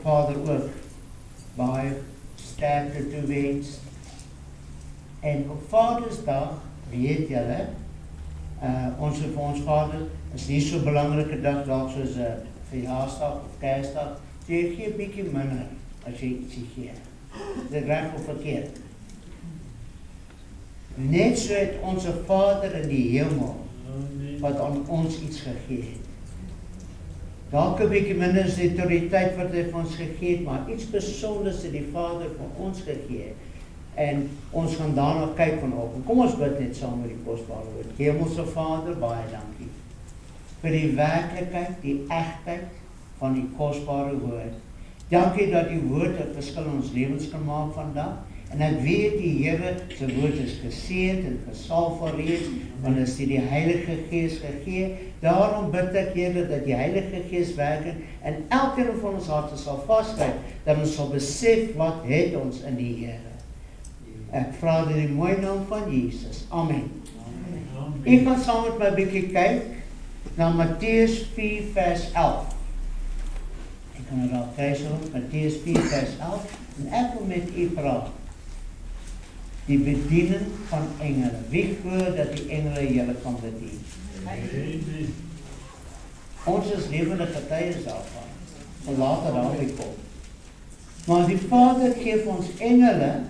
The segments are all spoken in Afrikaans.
Vader ook baie sterkte toewens. En op Vadersdag, weet julle, ons vir ons Vader is nie so belangrike dag dalk soos 'n verjaarsdag of Kersdag. So jy gee 'n bietjie minder as jy ietsie gee. Dis reg of verkeerd. Net so het ons Vader in die hemel wat aan ons iets gegee het. Dalk 'n bietjie minder as die autoriteit wat hy vir ons gegee het, maar iets besonders het die Vader vir ons gegee. En ons gaan daarna kyk vanoggend. Kom ons bid net saam met die kosbare woord. Hemelse Vader, baie dankie vir die werklikheid, die egtheid van die kosbare woord. Dankie dat die woord 'n verskil in ons lewens kan maak vandag. En ek weet die Here se woord is geseën en gesalf alreeds, want as die Heilige Gees gegee. Daarom bid ek, Here, dat die Heilige Gees werk en elkeen van ons harte sal vasskryf, dat ons sal besef wat het ons in die Here. Ek vra dit in die mooi naam van Jesus. Amen. Ek gaan saam met my 'n bietjie kyk na Matteus 4 vers 11. Ek kan daar kry Matteus 4 vers 11 en ek wil met u praat. Die bediening van engele. Wie glo dat die engele julle kan bedien? Amen. Ons is lewende getuies daarvan. En later daarby kom. Maar die Vader gee vir ons engele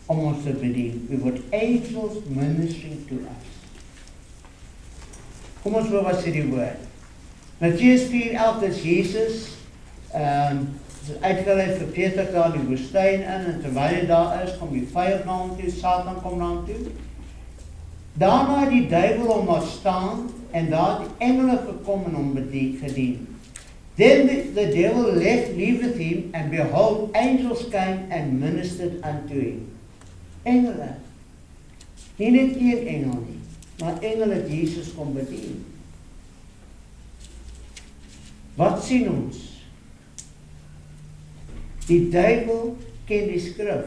om ons te bedien. We word angels ministering to us. Kom ons hoor wat sê die woord. Matteus 4:11 is Jesus uitgelei vir Peter daar in die woestyn in, en terwyl hy daar is, kom die vyand na hom toe, Satan kom na hom toe. Daarna het die duiwel hom laat staan, en daar het die engele gekom en hom gedien. Then the devil leaveth him, and behold, angels came and ministered unto him. Engele. Nie net een engel nie, maar engele het Jesus kom bedien. Wat sien ons? Die duiwel ken die skrif.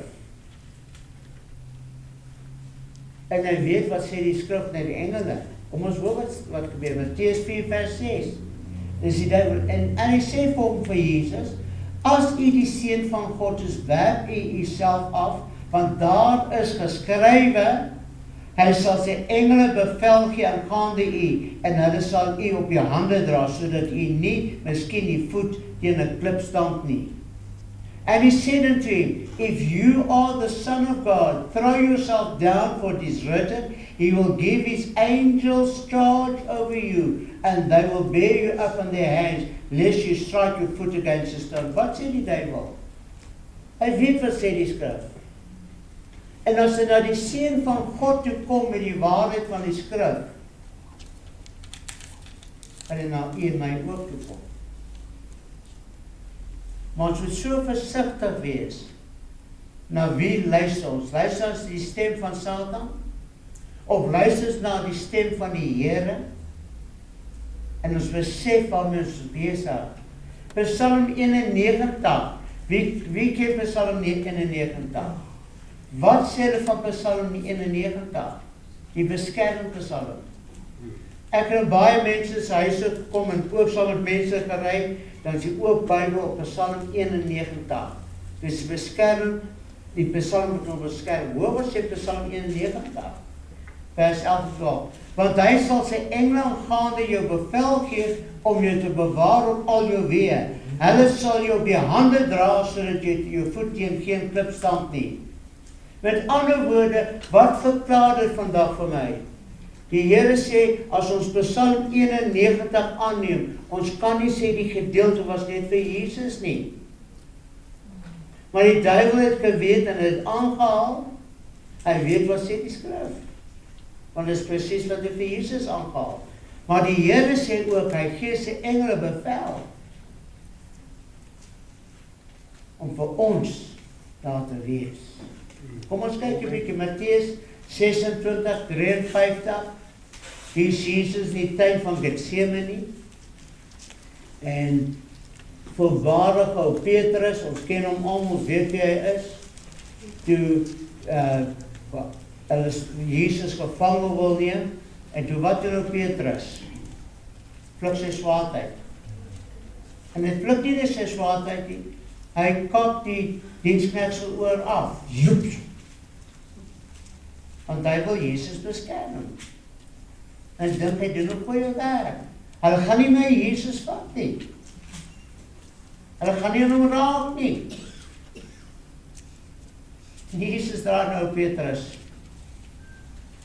En hy weet wat sê die skrif na die engele. Kom ons hoor wat gebeur. Matteus 4 vers 6. Dis die duiwel. En hy sê vir hom vir Jesus, as u die seun van God is, werp u uself af, want daar is geskrywe, hy sal sy engele bevel gee aangaande u, en hulle sal u op die hande dra, sodat u nie miskien die voet teen 'n klip stamp nie. And he said unto him, if you are the Son of God, throw yourself down, for it is written, he will give his angels charge over you, and they will bear you up on their hands, lest you strike your foot against a stone. Wat sê die duiwel? Hy weet wat sê die skrif. En as hy na die seun van God toe kom met die waarheid van die skrif, gaan hy na u en my ook toe kom. Maar ons moet so versigtig wees. Na wie luister ons? Luister ons die stem van Satan? Of luister ons na die stem van die Here? En ons besef waarmee ons besig. Psalm 91. Wie ken Psalm 91? Wat sê hulle van Psalm 91? Die beskermde Psalm. Ek het baie mense se huise gekom en ook saam met mense gery, dan is die oop Bybel op Psalm 91. Dus beskerm, die Psalm moet ons beskerm. Hoor wat sê Psalm 91, vers 11 en 12. Want hy sal sy engele aangaande jou bevel gee om jou te bewaar op al jou weë. Hulle sal jou op die hande dra, sodat jy jou voet teen geen klip stamp nie. Met ander woorde, wat verklaar dit vandag vir my? Die Here sê, as ons Psalm 91 aanneem, ons kan nie sê die gedeelte was net vir Jesus nie. Maar die duiwel het geweet en het aangehaal, hy weet wat sê die skrif. Want dit is presies wat hy vir Jesus aangehaal. Maar die Here sê ook, hy gee sy engele bevel, om vir ons daar te wees. Kom ons kyk 'n bietjie, Matteus 26, 53, hier is Jesus in die tuin van Getsemane, en voorbarig ou Petrus, ons ken hom al, ons weet wie hy is, toe Jesus gevangen wil neem, en toe wat doen Petrus? Vlug sy swaard uit. En dit pluk nie net sy swaard uit nie. Hy kap die diensknegt se oor af. Joep! Want hy wil Jesus beskerm. En dink hy doen 'n goeie werk. Hulle gaan nie my Jesus vat nie. Hulle gaan nie hom raak nie. Jesus draai nou Petrus.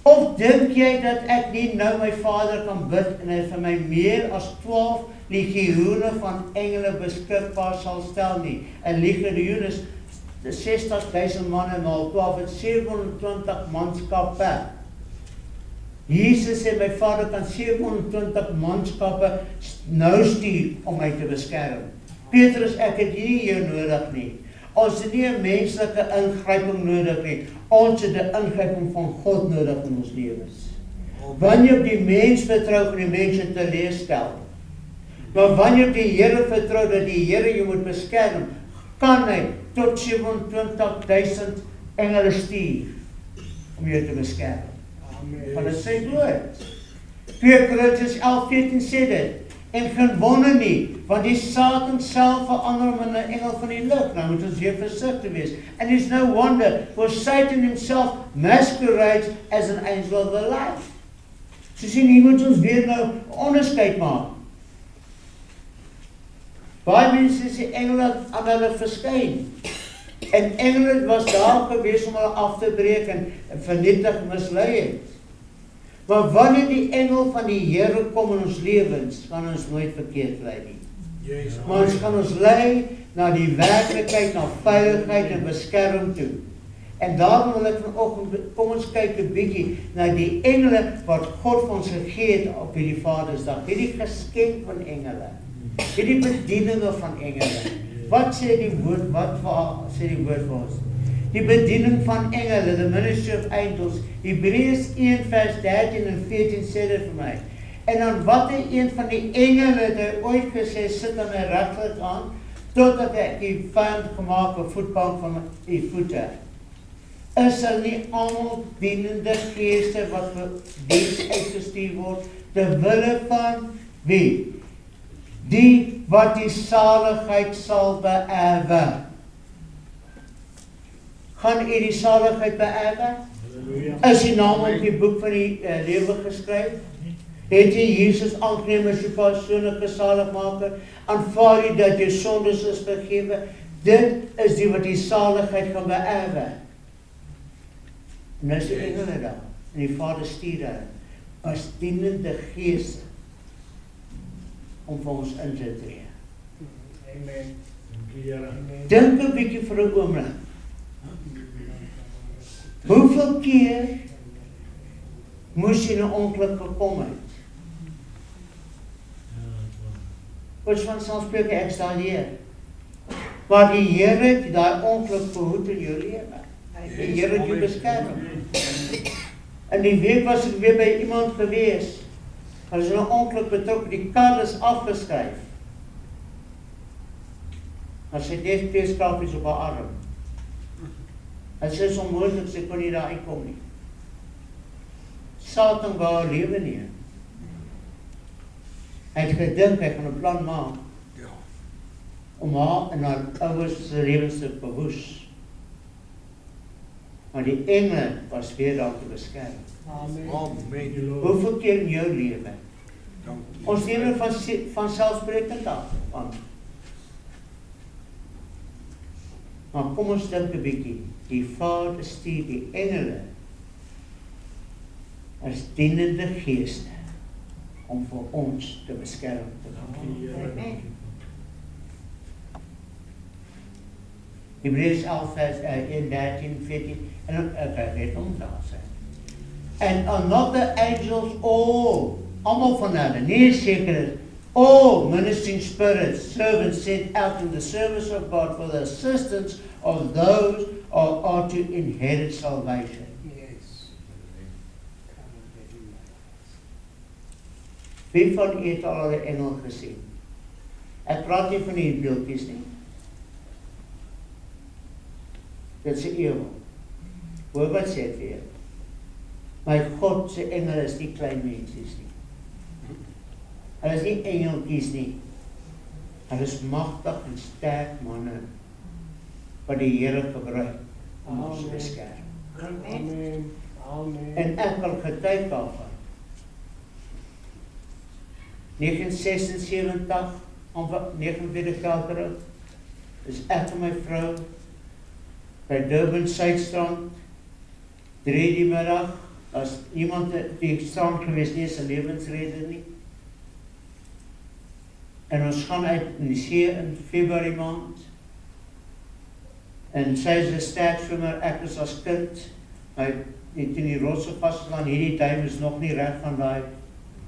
Of dink jy dat ek nie nou my Vader kan bid en hy vir my meer as 12 legioene van engele beskikbaar sal stel nie? 'n legioen is 60.000 manne maal 12 is 720 manskappe. Jesus sê my Vader kan 720 manskappe nou stuur om my te beskerm. Petrus, ek het nie jou nodig nie. Ons het nie 'n menslike ingryping nodig nie. Ons het 'n ingryping van God nodig in ons lewens. Wanneer op die mens vertrou, gaan die mense teleurstel. Maar wanneer op die Here vertrou dat die Here jou moet beskerm, kan hy tot 27.000 engele stuur om jou te beskerm. Van dit sy woord. 2 Korintiërs 11:14 sê dit. En geen wonder nie, want die Satan self verander hom in 'n engel van die lig. Nou moet ons weer versigtig wees. And it's no wonder, for Satan himself masquerades as an angel of the light. So sien, hier moet ons weer nou onderskeid maak. Baie mense sê engele aan hulle verskyn. En engele was daar gewees om hulle af te breek en vernietig mislei het. Maar wanneer die engel van die Here kom in ons lewens, gaan ons nooit verkeerd lei nie. Maar ons gaan ons lei na die werklikheid, na veiligheid en beskerming toe. En daarom wil ek vanoggend, kom ons kyk 'n bietjie na die engele wat God vir ons gegee het op hierdie Vadersdag. Hierdie geskenk van engele. Hierdie bedieninge van engele. Wat sê die woord, sê die woord vir ons? Die bediening van engele, the ministry of angels. Hebreërs 1 vers 13 en 14 sê dit vir my. En dan wat een van die engele het hy ooit gesê, sit aan my regterkant aan, totdat ek die vyand gemaak 'n voetbank van die voete. Is hulle nie almal dienende geeste wat vir diens uitgestuur word, ter wille van wie? Die wat die saligheid sal beerwe. Gaan u die saligheid beerwe? Is die naam op die boek van die lewe geskryf? Het jy Jesus aangeneem as jou persoonlike saligmaker? Aanvaar jy dat jou sondes is vergewe? Dit is die wat die saligheid gaan beerwe. En nou is die engele daar. En die Vader stuur hulle as dienende geeste om vir ons in te tree. Amen. Dink 'n bietjie vir 'n oomblik. Hoeveel keer moes jy 'n ongeluk gekom het? Wat van selfspreek ek staan hier. Maar die Here het daai ongeluk verhoed in jou lewe. Die Here het jou beskerm. En die week was ek weer by iemand gewees. Hulle is in 'n ongeluk betrokke, die kar is afgeskryf. Maar sy het net 2 skrapies op haar arm. En sy is onmoontlik, sy kon nie daar uitkom nie. Satan wou haar lewe neem. Hy het gedink, hy gaan 'n plan maak om haar en haar ouers se lewens te verwoes. Maar die engele was weer daar te beskerm. Amen. Hoeveel keer in jou lewe? Ons neem van selfsprekend af. Maar kom ons dink 'n bietjie. Die Vader stuur die engele as dienende geeste om vir ons te beskerm. Amen. Hebreërs 11 vers 1, 13, 14 en ek weet hom daar sê. And are not the angels all, almal van hulle, nie seker, all ministering spirits, servants sent out in the service of God for the assistance of those who are to inherit salvation. Yes. Wie van u het al 'n engel gesien? Ek praat nie van die beeldjies nie. Dit is 'n eeuw. Hoor wat sê dit vir jou? My God se engele is nie klein mensies nie. Hulle is nie engeltjies nie. Hulle is magtig en sterk manne wat die Here gebruik om ons te beskerm. Amen. Amen. En ek wil getuig daarvan. 1976, amper 49 jaar terug, is ek en my vrou by Durban Suidstrand, 3 die middag, as iemand die strand gewees nie, is 'n lewensredder nie. En ons gaan uit in die see in Februarie maand. En sy is 'n sterk swimmer, ek is as kind. Hy het in die rotse vasgeslaan, hierdie duim is nog nie reg van daai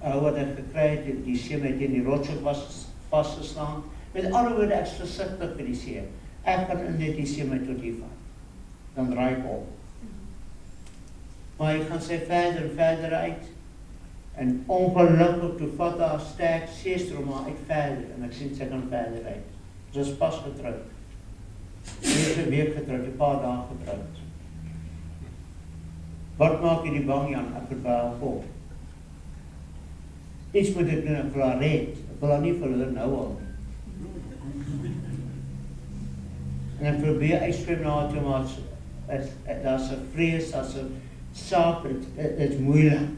wat ek gekry het, die see met in die rotse vasgeslaan. Met ander woorde, ek is versigtig vir die see. Ek kan in net die see my tot hier vat. Dan draai ek op. Maar jy gaan sy verder en verder uit. En ongelukkig toe vat haar sterk seestrom maar uit verder. En ek sien sy kan verder uit. Sy is pas getroud. Sy 'n week getroud, 'n paar dae getroud. Wat maak jy die bang, Jan? Ek het baie hoop. Iets moet ek doen, ek wil haar red. Ek wil haar nie verloor nou al. En ek probeer uitsprek na haar toe, maar daar's 'n vrees, daar's 'n saak, dit is moeilik.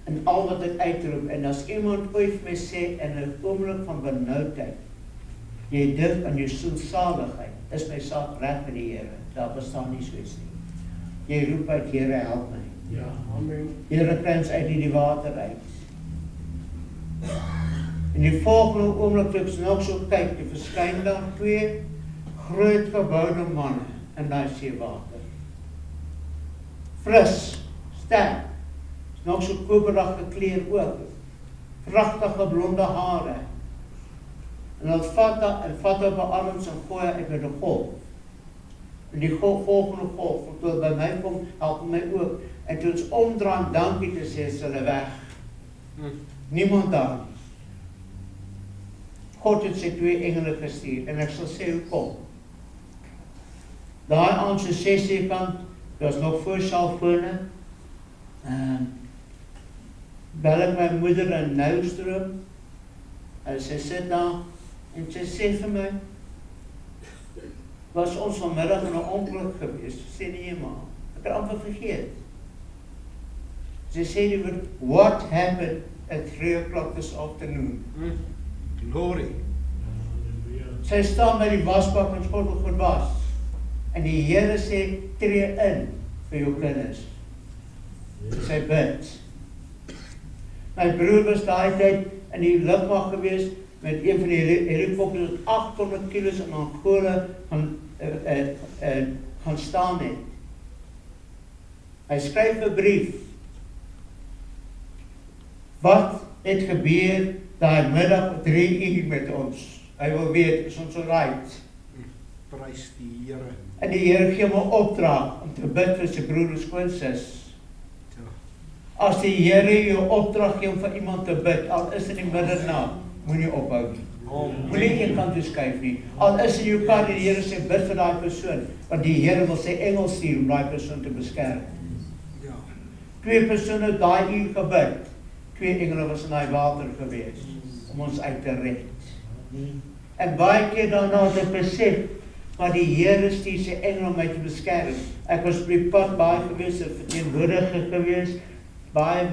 En al wat ek uitroep, en as iemand ooit vir my sê, in 'n oomblik van benoudheid, jy dink aan jou sielsaligheid, is my saak reg met die Here, daar bestaan nie soos nie. Jy roep uit, Here, help my. Ja, amen. Here, kry ons uit die water uit. En die volgende oomblik, toe ek nog so kyk, die verskyn daar 2 groot geboude manne in daai seewater. Fris, sterk, nog so koperdag gekleed ook, pragtige blonde hare. En hulle vat op haar arms en gooi uit met 'n golf. En die volgende golf, toe hulle by my kom, help my ook. En toe ons omdraai, dankie te sê, is hulle weg. Niemand daar nie. God het sy 2 engele gestuur, en ek sal sê hoekom. Daai aand so 6 kant, daar's nog voor selfone, bel ek my moeder in Noustroom, en sy sit daar, en sy sê vir my, was ons vanmiddag in 'n ongeluk gewees, sê nie maar, ek het amper vergeet. Sy sê die woord, what happened at 3 o'clock this afternoon? Glory. Sy staan by die wasbak en skottel goed was. En die Here sê, tree in vir jou kinders. Sy bid. My broer was daai tyd in die lugmag gewees met een van die helikopters wat 800 kilos in Angola gaan staan het. Hy skryf 'n brief. Wat het gebeur daai middag 3 uur met ons? Hy wil weet, is ons right? Prys die Here. En die Here gee my opdrag om te bid vir sy broer en skoonsis. As die Here jou opdrag gee om vir iemand te bid, al is in die middernag, moenie ophou nie. Moenie een kant toe skuif nie. Al is in jou kar die Here sê bid vir daai persoon, want die Here wil sy engel stuur om daai persoon te beskerm. Ja. 2 persone daai uur gebid. 2 engele was in daai water gewees om ons uit te red. En baie keer daarna het ek besef, maar die Here stuur sy engel om my te beskerm. Ek was op die pad baie gewees, 'n verteenwoordiger gewees, baie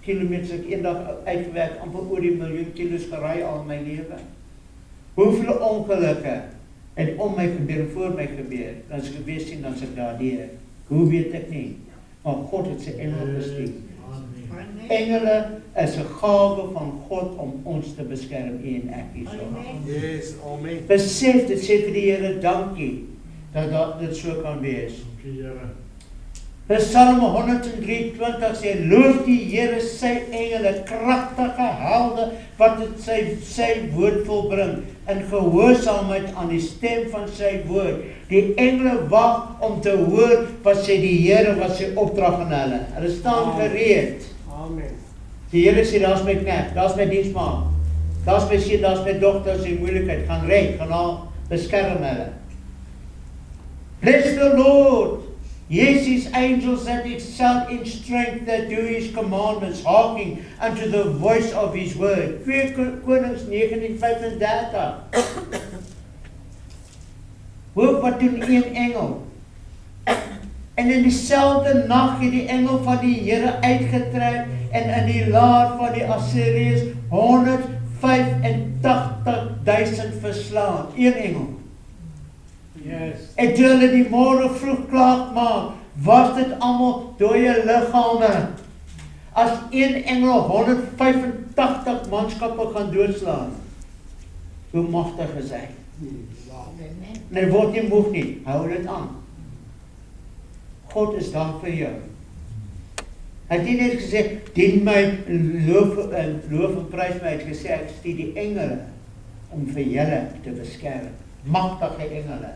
kilometers ek eendag uitgewerk, amper oor die 1 miljoen kilos gery al in my lewe. Hoeveel ongelukke het om my gebeur en voor my gebeur, dan as ek gewees sien, dan is ek daardeur. Hoe weet ek nie? Maar God het sy engel gestuur. Engele is 'n gawe van God om ons te beskerm, u en ek hierso. Yes, amen. Besef dit, sê vir die Here dankie dat dit so kan wees. Psalm 123 sê, loof die Here sy engele, kragtige helde, wat dit sy woord volbring, in gehoorsaamheid aan die stem van sy woord. Die engele wag om te hoor wat sê die Here, wat sy opdrag aan hulle. Hulle staan gereed. Amen. Die Here sê, daar's my knegt, daar's my diensmaagd, daar's my seun, daar's my dogter, as die moeilikheid, gaan red, gaan al beskerm hulle. Bless the Lord, Yes, his angels that excel in strength, that do his commandments, hearkening unto the voice of his word. 2 Konings 19:35. Hoor wat doen een engel. En in dieselfde nag het die engel van die Here uitgetrek en in die laar van die Assiriërs 185.000 verslaan. Een engel. Yes. En toe hulle die môre vroeg klaar maak, was dit almal dooie liggame. As een engel 185 manskappe gaan doodslaan, hoe magtig is hy? En hy word nie moeg nie, hou dit aan. God is daar vir jou. Hy het nie net gesê, dien my, loof en prys my, hy het gesê, ek stuur die engele om vir julle te beskerm. Magtige engele.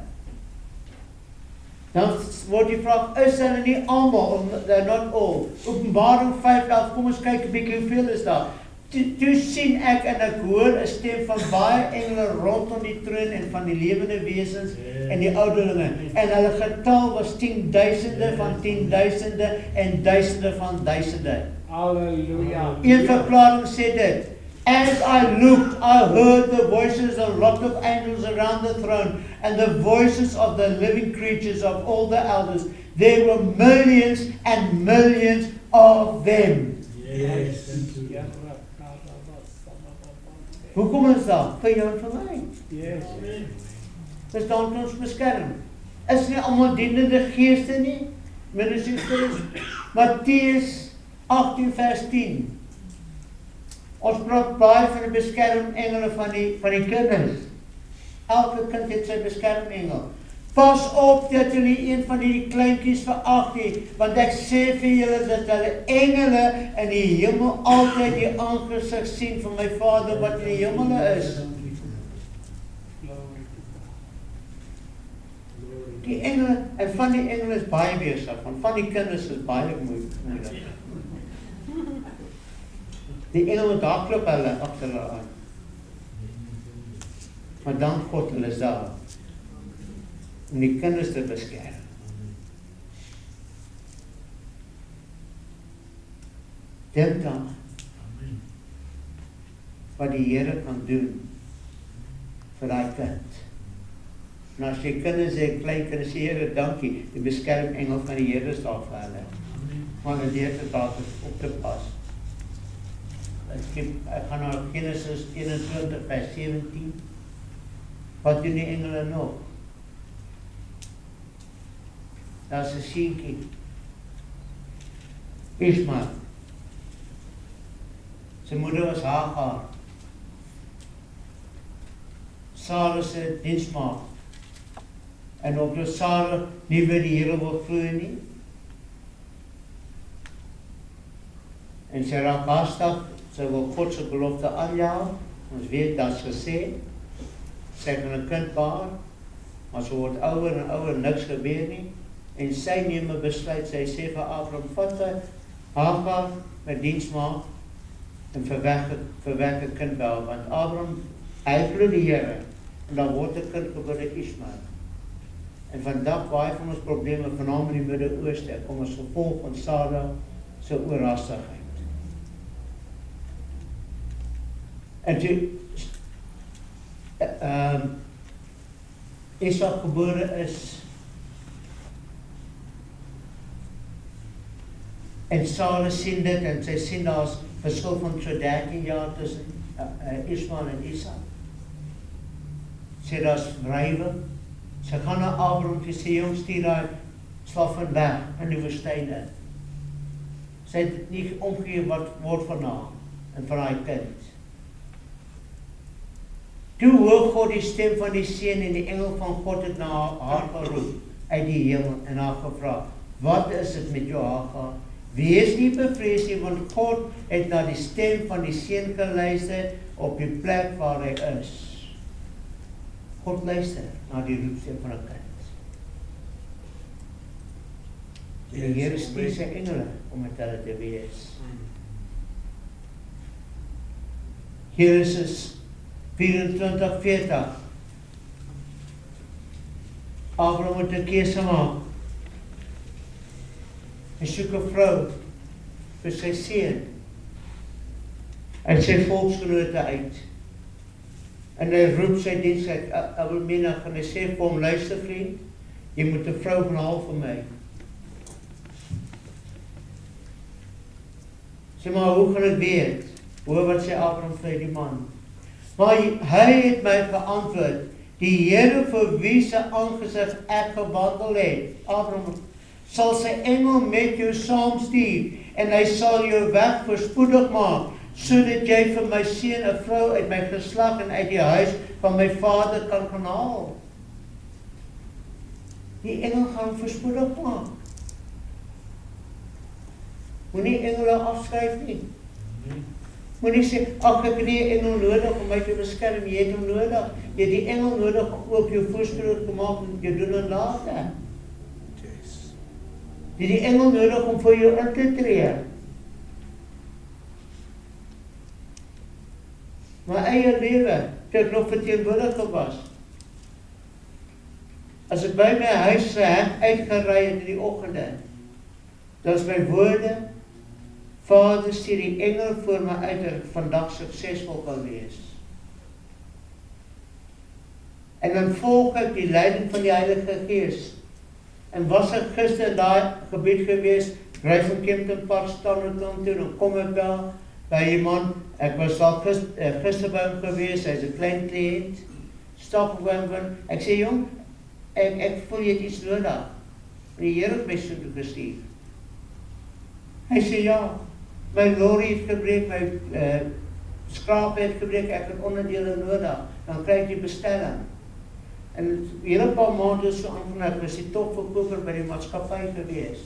Dan word die vraag, is hulle nie almal, they're not all. Openbaring 5:11, kom ons kyk 'n bietjie hoeveel is daar. Toe sien ek en ek hoor 'n stem van baie engele rondom die troon en van die lewende wesens en die ouderlinge. En hulle getal was 10.000 van 10.000 en duisende van duisende. Halleluja. Een verklaring sê dit. As I looked, I heard the voices of a lot of angels around the throne and the voices of the living creatures of all the elders. There were millions and millions of them. Yes. Hoekom is dat? Vir jou en vir my. Yes. Dis dan ons beskerm. Is nie almal dienende geeste nie? Ministers. Matteus 18:10. Ons praat baie van die beskermengele van die kinders. Elke kind het sy beskermengel. Pas op dat julle een van die kleintjies verag nie, want ek sê vir julle dat hulle engele in die hemel altyd die aangesig sien van my Vader wat in die hemele is. Die engele, en van die engele is baie besig, van die kinders is baie moeilik. Die engele moet hardloop hulle agter hulle aan. Maar dan God, hulle is daar om die kinders te beskerm. Dink dan wat die Here kan doen vir daai kind. En as jy kinders sê, klein kinders sê, Here, dankie, die beskermengel van die Here is daar vir hulle. Want dit het daar op te pas. Ek gaan na Genesis 21:17. Wat doen die engele nog? Daar is 'n seentjie. Ismael. Sy moeder was Hagar. Sarah se diensmaagd. En ook dus Sarah nie by die Here wil glo nie. En sy raak haastig, sy wil God se belofte aanjaag. Ons weet, dat is gesê. Sy gaan 'n kind baar, maar sy word ouer en ouer, niks gebeur nie. En sy neem 'n besluit, sy sê vir Abraham, vat sy Hagar met diensmaagd en verwek 'n kind wel, want Abraham, hy glo die Here, en dan word 'n kind gebore, Ismael. En vandag baie van ons probleme, veral in die Midde-Ooste, kom as gevolg van Sarah se oorhaastigheid. En toe Isak gebore is, en Sarah sien dit, en sy sien daar's verskil van so 13 jaar tussen Ismael en Isak. Sê daar's wrywing. Sy gaan na Abraham en sê, jong, stuur daai slaaf weg in die woestyn in. Sy het nie omgegee wat word van haar en van haar kind. Toe hoor God die stem van die seun en die engel van God het na haar geroep uit die hemel en haar gevra, wat is dit met jou, Hagar? Wees nie bevrees nie, want God het na die stem van die seun geluister op die plek waar hy is. God luister na die roepstem van 'n kind. Die Here stuur sy engele om met hulle te wees. Genesis 24:40. Abraham moet 'n keuse maak. Hy soek 'n vrou vir sy seun. Uit sy volksgenote uit. En hy roep sy diensknegt Abelmenag en hy sê vir hom, luister vriend, jy moet 'n vrou gaan haal vir my. Sê maar, hoe gaan ek weet? Hoor wat sê Abraham vir die man. Maar hy het my geantwoord, die Here vir wie se aangesig ek gewandel het, Abraham, sal sy engel met jou saamstuur, en hy sal jou weg voorspoedig maak, sodat jy vir my seun 'n vrou uit my geslag en uit die huis van my vader kan gaan haal. Die engel gaan voorspoedig maak. Moenie engele afskryf nie. Moenie sê, ag ek het nie 'n engel nodig om my te beskerm, jy het hom nodig. Jy het die engel nodig om ook jou voorspoedig te maak en jou doen en late. Yes. Jy het die engel nodig om vir jou in te tree. My eie lewe, toe ek nog verteenwoordiger was. As ek by my huis se hek uitgery het in die oggende, dan is my woorde, Vader, stuur die engel voor my uit dat ek vandag suksesvol kan wees. En dan volg ek die leiding van die Heilige Gees. En was ek gister in daai gebied gewees, ry van Kempton Park Standerton toe, dan kom ek daar by iemand, ek was al gister by hom gewees, hy is 'n klein kliënt, stap by hom, ek sê jong, ek voel jy het iets nodig, die Here het my so toe gestuur. Hy sê ja, my lorry het gebreek, my skraap het gebreek, ek het onderdele nodig, dan kry ek die bestelling. En hele paar maande so aangeneem, ek was die topverkoper by die maatskappy gewees.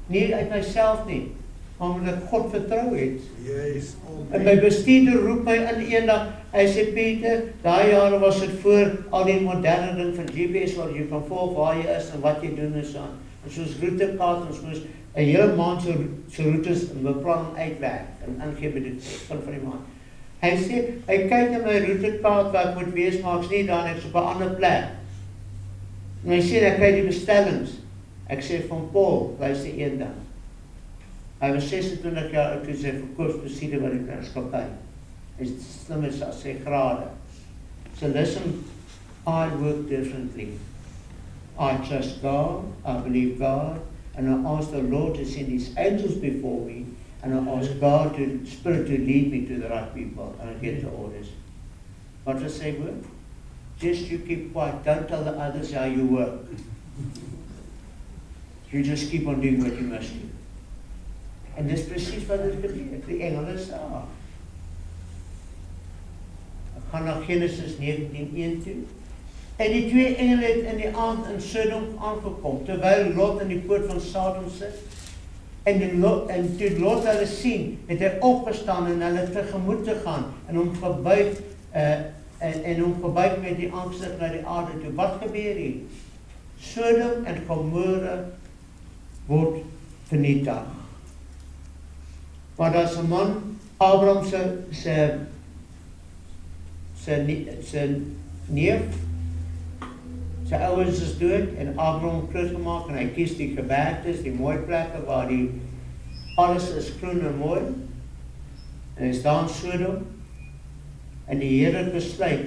Nie uit myself nie, maar omdat ek God vertrou het. Yes, En my bestuurder roep my in eendag, hy sê Pieter, daai jare was dit voor al die moderne ding van GPS, waar jy kan volg waar jy is en wat jy doen is aan. En soos routekaart, ons moes 'n hele maand so routes en beplanning uitwerk en ingee by die van die maand. Hy sê, hy kyk na my routekaart waar ek moet wees, maar ek's nie daar, ek's op 'n ander plek. En hy sê, ek kry die bestellings. Ek sê van Paul, luister een ding. Hy was 26 jaar oud toe sy verkoopsbestuurder by die maatskappy. Hy is slim as sy grade. So listen, I work differently. I trust God, I believe God, and I ask the Lord to send His angels before me, and I ask God to Spirit to lead me to the right people, and I get the orders. What does say word? Just you keep quiet, don't tell the others how you work. You just keep on doing what you must do. En dis presies wat het gebeur. Die engel is daar. Ek gaan na Genesis 19:1 toe. En die twee engele het in die aand in Sodom aangekom, terwyl Lot in die poort van Sodom sit. En toe Lot hulle sien, het hy opgestaan en hulle tegemoet te gaan en hom gebuig en hom gebuig met die aangesig na die aarde toe. Wat gebeur hier? Sodom en Gomorra word vernietig. Maar daar's 'n man, Abraham se neef, sy ouers is dood en Abraham groot gemaak en hy kies die gebergtes, die mooi plekke waar alles is groen en mooi. En hy is daar in Sodom en die Here besluit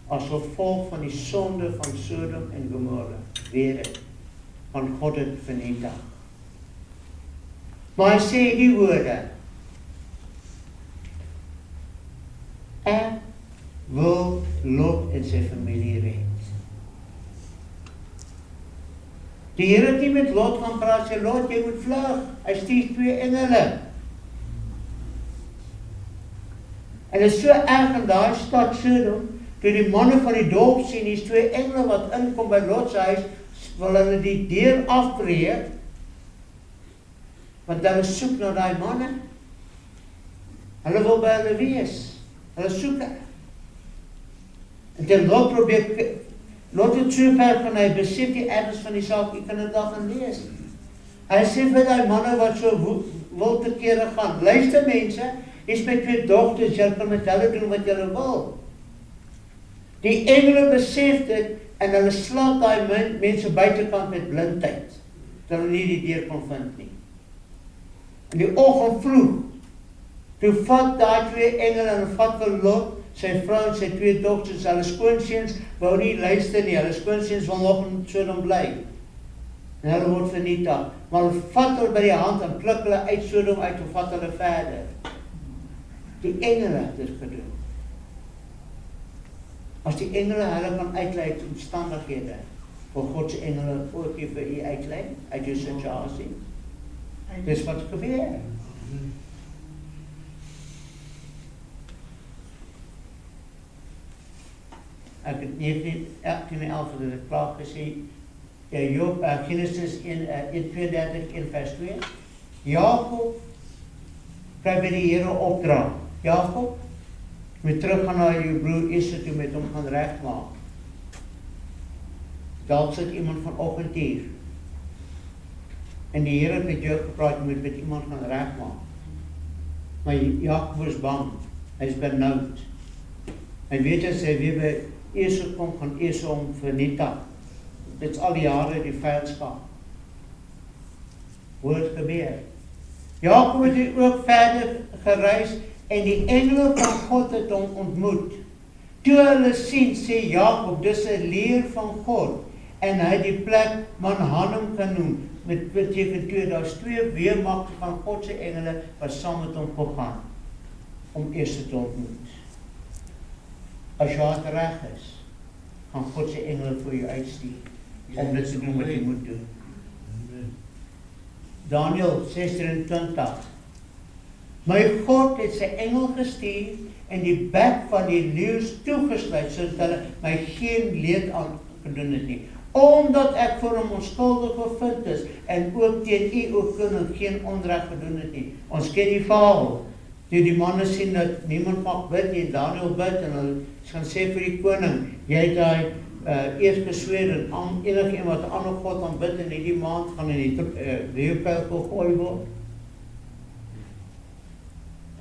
as gevolg van die sonde van Sodom en Gomorra, weet ek, van God het vernietig. Maar hy sê die woorde, ek wil Lot en sy familie red. Die Here het nie met Lot gaan praat, sê Lot, jy moet vlug, hy stuur 2 engele. En dit is so erg in daai stad Sodom, toe die manne van die dorp sien, hier's 2 engele wat inkom by Lot se huis, wil hulle die deur afbreek, want hulle soek na daai manne. Hulle wil by hulle wees. Hulle soek. En dan Lot probeer, Lot het so ver van hy besef die erns van die saak, jy kan dit daar gaan lees. Hy sê vir die manne wat so wil te kere gaan, luister mense, is met 2 dogters, jy kan met hulle doen wat julle wil. Die engele besef dit, en hulle slaap daai mense buitekant met blindheid. dat hulle nie die deur kon vind nie. In die oggend vroeg, toe vat daai 2 engele en vat vir Lot, sy vrou en sy 2 dogters, hulle skoonseuns wou nie luister nie, hulle skoonseuns wil nog in Sodom bly. En hulle word vernietig. Maar hulle vat hulle by die hand en pluk hulle uit Sodom uit en vat hulle verder. Die engele het dit gedoen. As die engele hulle kan uitlei uit omstandighede, wil God se engele ook nie vir u uitlei uit jou situasie. Dis wat gebeur. Ek het 19:11 het ek klaar gesê, Job, Genesis 1:32, 1 vers 2. Jakob kry by die Here opdrag. Jakob, moet teruggaan na jou broer Esau toe met hom gaan regmaak. Dalk sit iemand vanoggend hier. En die Here het met jou gepraat, moet met iemand gaan regmaak. Maar Jakob is bang. Hy is benoud. Hy weet as hy weer by Esau kom, gaan Esau hom vernietig. Dit is al die jare die vyandskap. Hoe het gebeur? Jakob het ook verder gereis en die engele van God het hom ontmoet. Toe hulle sien, sê Jakob, dis 'n leer van God. En hy het die plek Manhannem genoem. Met beteken 2, daar's 2 weermagte van God se engele wat saam met hom gegaan om Esau te ontmoet. As jy hart reg is, gaan God se engele vir jou uitstuur om dit te doen wat jy moet doen. Daniël 6:23. My God het sy engel gestuur en die bek van die leeu's toegesluit sodat hulle my geen leed aan gedoen het nie. Omdat ek vir hom onskuldig bevind is en ook teen u, o koning, geen onreg gedoen het nie. Ons ken die verhaal. Toe die manne sien dat niemand mag bid nie, Daniël bid en hulle gaan sê vir die koning, jy het daai eers gesweer en enige iemand wat 'n ander God aanbid in hierdie maand gaan in die leeukuil gegooi word.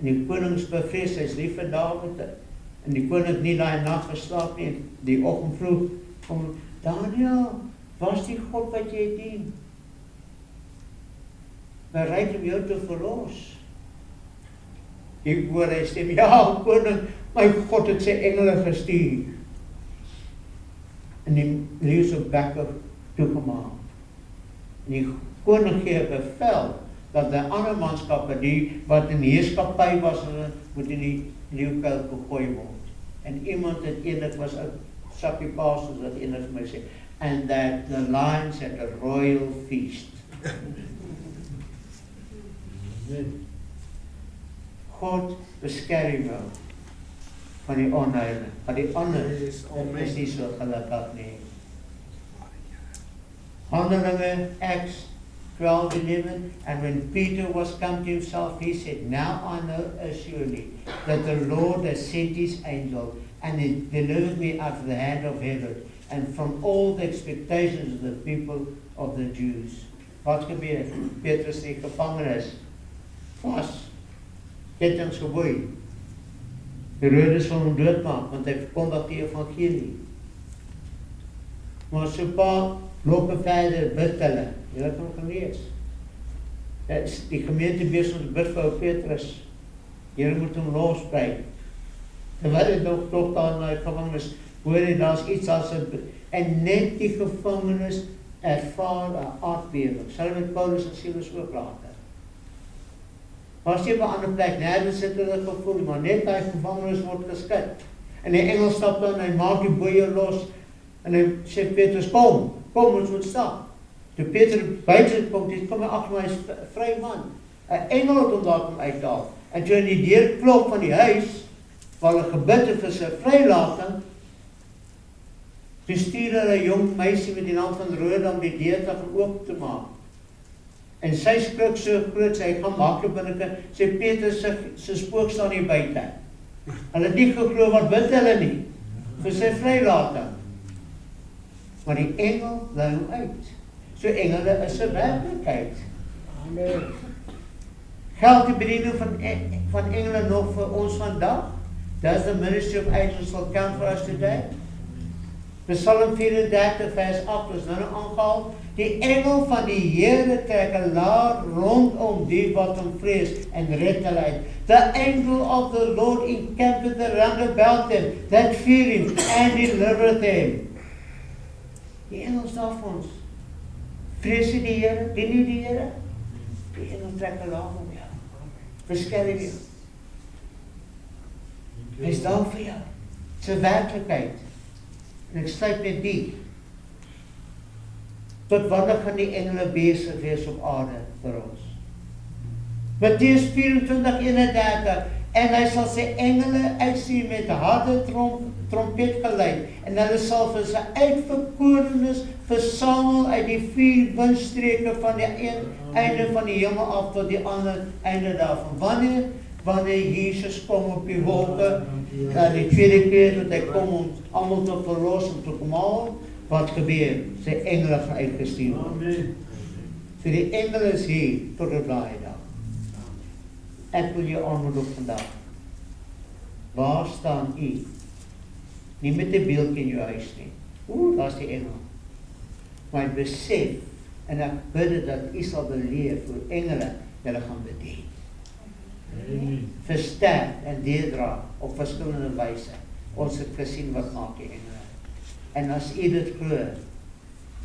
En die konings bevrees, hy is lief vir Dawid. En die koning het nie daai nag geslaap nie. Die oggend vroeg kom Daniël, was die God wat jy dien bereid om jou te verlos? Die hoor hy stem, ja koning, my God het sy engele gestuur. En die leeu se bekke toegemaak. En die koning gee 'n bevel dat die ander manskappe, die wat in heerskappy was, moet in die leeukuil gegooi word. En iemand het eendag was 'n sappie paas, soos wat eendag vir my sê, and that the lions had a royal feast. God beskerm jou van die onheil, van die ander is nie so gelukkig nie. Handelinge, Acts 12:11, and when Peter was come to himself, he said, now I know assuredly that the Lord has sent his angel and he delivered me out of the hand of Herod and from all the expectations of the people of the Jews. Wat gebeur? Petrus in die gevangenis, vas, kettinge geboei. Herodes wil hom doodmaak, want hy verkondig die evangelie. Maar so 'n paar lope verder bid hulle. Jy het hom gelees. Die gemeente besig om te bid vir Petrus. Here moet hom losbreek. Terwyl hy nog daar in die gevangenis, hoor hy daar's iets as en net die gevangenis ervaar 'n aardbewing. Sal met Paulus en Silas ook later. Was jy op 'n ander plek, nergens het hulle gevoel, maar net daai gevangenis word geskud. En die engel stap dan, hy maak die boeie los, en hy sê Petrus, kom, ons moet stap. Toe Petrus buite kom, dit kom hy agter my, hy is 'n vry man. 'n Engel het hom daar kom uitdaag. En toe in die deur klop van die huis, waar hulle gebid het vir sy vrylating, toe stuur hulle 'n jong meisie met die naam van Rhoda om die deur te gaan oop te maak. En sy skrik so groot, sy gaan maklik binnekant, sê Petrus se spook staan hier buite. Hulle het nie geglo, wat bid hulle nie, vir sy vrylating. Maar die engel lei hom uit. So engele is 'n werklikheid. Amen. Geld die bediening van engele nog vir ons vandag? Does the ministry of angels still count for us today? Psalm 34 vers 8 is nou aangehaal. Die engel van die Here trek 'n laar rondom die wat hom vrees en red hulle uit. The angel of the Lord encampeth around about them that fear him and delivereth them. Die engels daar vir ons. Vrees jy die Here? Dien jy die Here? Die engel trek 'n laar om jou. Beskerm jou. Hy is daar vir jou. Dit is 'n werklikheid. En ek sluit met die. Tot wanneer gaan die engele besig wees op aarde vir ons? Matteus 24:31 en hy sal sy engele uitstuur met harde trompetgeluid en hulle sal vir sy uitverkorenes versamel uit die 4 windstreke van die een einde van die hemel af tot die ander einde daarvan. Wanneer Jesus kom op die wolke, die tweede keer dat hy kom om almal te verlos en te kom haal, wat gebeur? Sy engele gaan uitgestuur word. So die engele is hier tot die daai dag. Ek wil jou aanmoedig vandag. Waar staan u? Nie met 'n beeld in jou huis nie. Daar is die engel. Maar ek besef en ek bid dat u sal beleef hoe engele julle gaan bedien. Versterk en deurdra op verskillende wyse. Ons het gesien wat maak die engele. En as u dit glo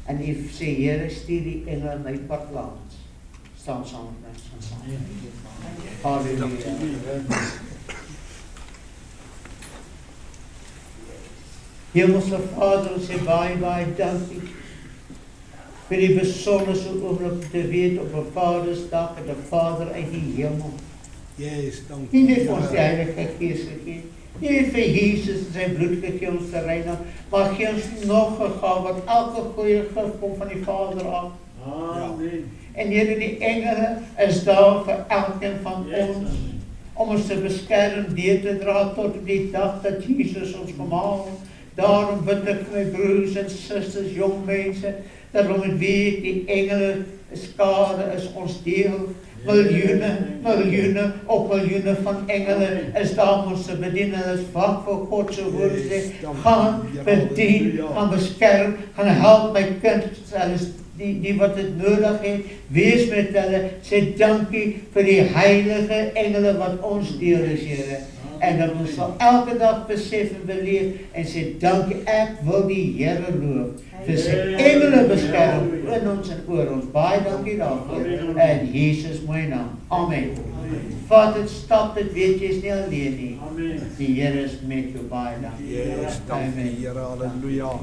en u sê Here stuur die engele in my pad langs, staan saam met ons saam. Halleluja. Hemelse Vader, ons sê baie dankie vir die besonderse oomblik te weet op 'n Vadersdag en 'n Vader uit die hemel. Yes, dankie. Nie net vir ons die Heilige Gees gegee, nie net vir Jesus en sy bloed gegee ons te reinig, maar gee ons nog 'n gawe wat elke goeie gif kom van die Vader af. Amen. En Here, die engele is daar vir elkeen van ons, om ons te beskerm, deur te dra tot die dag dat Jesus ons kom haal. Daarom bid ek vir my broers en susters, jong mense, dat om weet die engele skare is ons deel. Miljoene op miljoene van engele is daar om ons te bedien. Hulle is wag vir God se woord sê, gaan bedien, gaan beskerm, gaan help my kind, hulle is die wat dit nodig het, wees met hulle, sê dankie vir die heilige engele wat ons deel is, Here. En dat ons sal elke dag besef en beleef en sê dankie, ek wil die Here loof vir sy engele beskerm in ons en oor ons. Baie dankie daarvoor in Jesus mooi naam. Amen. Vat dit, stap dit, weet jy is nie alleen nie. Die Here is met jou. Baie dankie. Yes, dankie Here, halleluja.